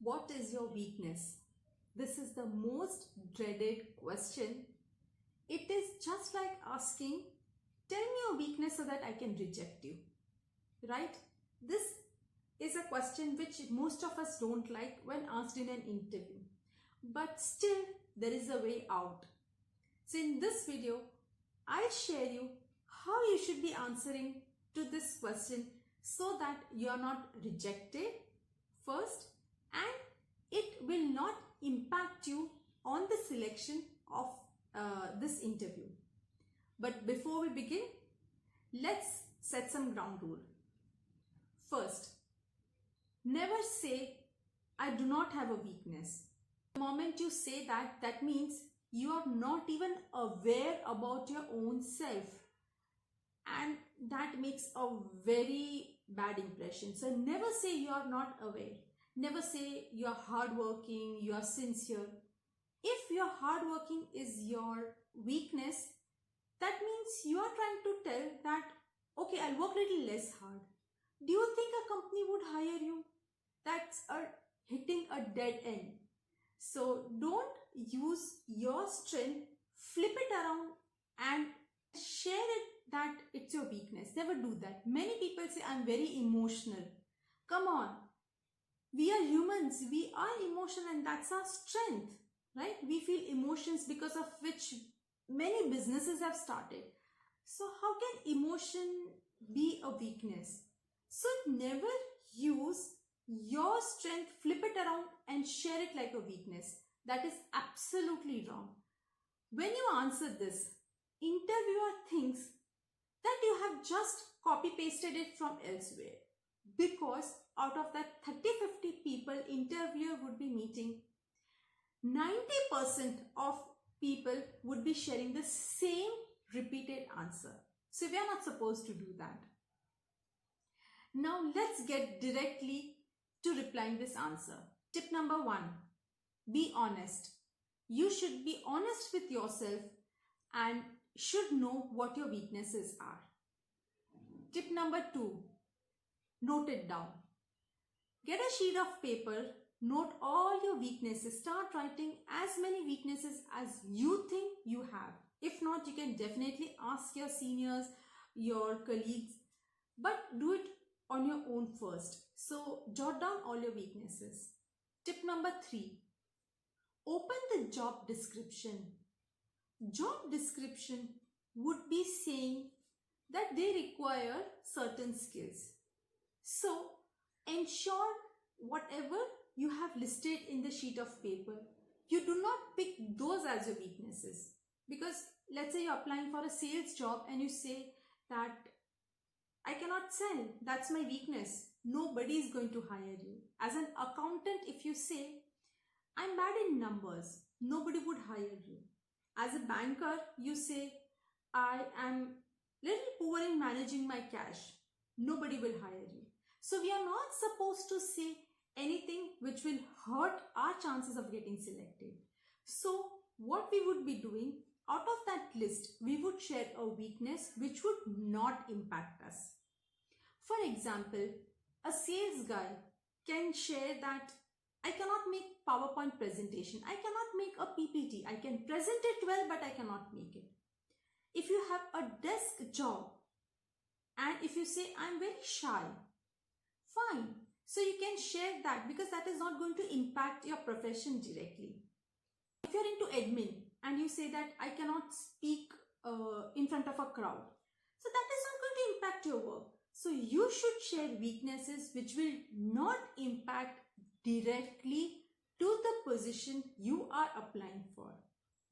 What is your weakness? This is the most dreaded question. It is just like asking, tell me your weakness so that I can reject you. Right? This is a question which most of us don't like when asked in an interview. But still, there is a way out. So in this video, I'll share you how you should be answering to this question so that you are not rejected first and it will not impact you on the selection of this interview. But before we begin, let's set some ground rule. First, never say, I do not have a weakness. The moment you say that, that means you are not even aware about your own self. And that makes a very bad impression. So never say you are not aware. Never say you are hardworking, you are sincere. If your hardworking is your weakness, that means you are trying to tell that, okay, I'll work a little less hard. Do you think a company would hire you? That's hitting a dead end. So don't use your strength, flip it around and share it that it's your weakness. Never do that. Many people say, I'm very emotional. Come on. We are humans. We are emotional and that's our strength, right? We feel emotions because of which many businesses have started. So how can emotion be a weakness? So never use your strength, flip it around and share it like a weakness. That is absolutely wrong. When you answer this, interviewer thinks that you have just copy pasted it from elsewhere, because out of that 30-50 people interviewer would be meeting, 90% of people would be sharing the same repeated answer. So we are not supposed to do that. Now let's get directly to replying this answer. Tip number 1, be honest. You should be honest with yourself and should know what your weaknesses are. Tip number 2, note it down. Get a sheet of paper, note all your weaknesses. Start writing as many weaknesses as you think you have. If not, you can definitely ask your seniors, your colleagues, but do it on your own first. So jot down all your weaknesses. Tip number 3, open the job description. Job description would be saying that they require certain skills. So ensure whatever you have listed in the sheet of paper, you do not pick those as your weaknesses. Because let's say you're applying for a sales job and you say that I cannot sell, that's my weakness. Nobody is going to hire you. As an accountant, if you say, I'm bad in numbers, nobody would hire you. As a banker, you say, I am little poor in managing my cash, nobody will hire you. So we are not supposed to say anything which will hurt our chances of getting selected. So what we would be doing, out of that list, we would share a weakness which would not impact us. For example, a sales guy can share that I cannot make PowerPoint presentation. I cannot make a PPT. I can present it well, but I cannot make it. If you have a desk job and if you say I'm very shy, fine. So you can share that because that is not going to impact your profession directly. If you're into admin and you say that I cannot speak in front of a crowd, so that is not going to impact your work. So you should share weaknesses which will not impact directly to the position you are applying for.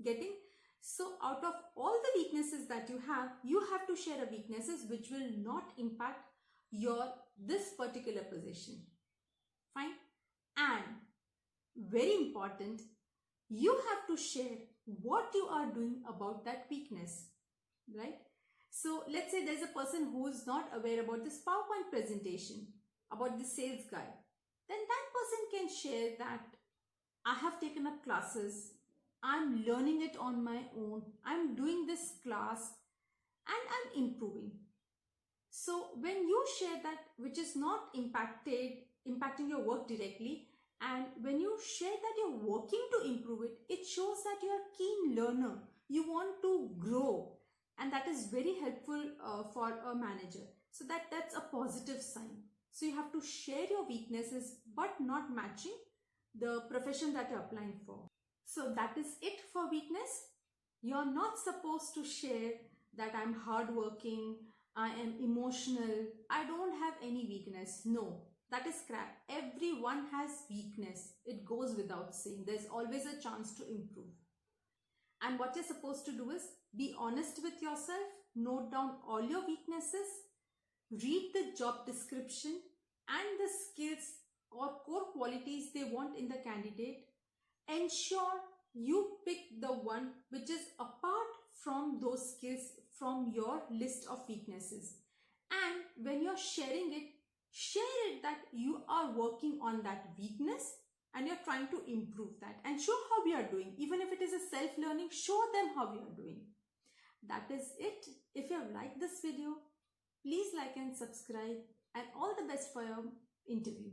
Getting? So out of all the weaknesses that you have to share a weaknesses which will not impact this particular position. Fine? And very important, you have to share what you are doing about that weakness, right? So let's say there's a person who is not aware about this PowerPoint presentation, about the sales guy. Then that person can share that I have taken up classes, I'm learning it on my own, I'm doing this class and I'm improving. So when you share that which is not impacting your work directly And when you share that you're working to improve it, it shows that you're a keen learner. You want to grow, and that is very helpful for a manager. So that's a positive sign. So you have to share your weaknesses but not matching the profession that you're applying for. So that is it for weakness. You're not supposed to share that I'm hardworking, I am emotional, I don't have any weakness. No, that is crap. Everyone has weakness. It goes without saying. There's always a chance to improve. And what you're supposed to do is be honest with yourself, note down all your weaknesses, read the job description and the skills or core qualities they want in the candidate. Ensure you pick the one which is apart from those skills from your list of weaknesses. And when you're sharing it, share it that you are working on that weakness and you're trying to improve that, and show how we are doing. Even if it is a self-learning, show them how we are doing. That is it. If you have liked this video, please like and subscribe, and all the best for your interview.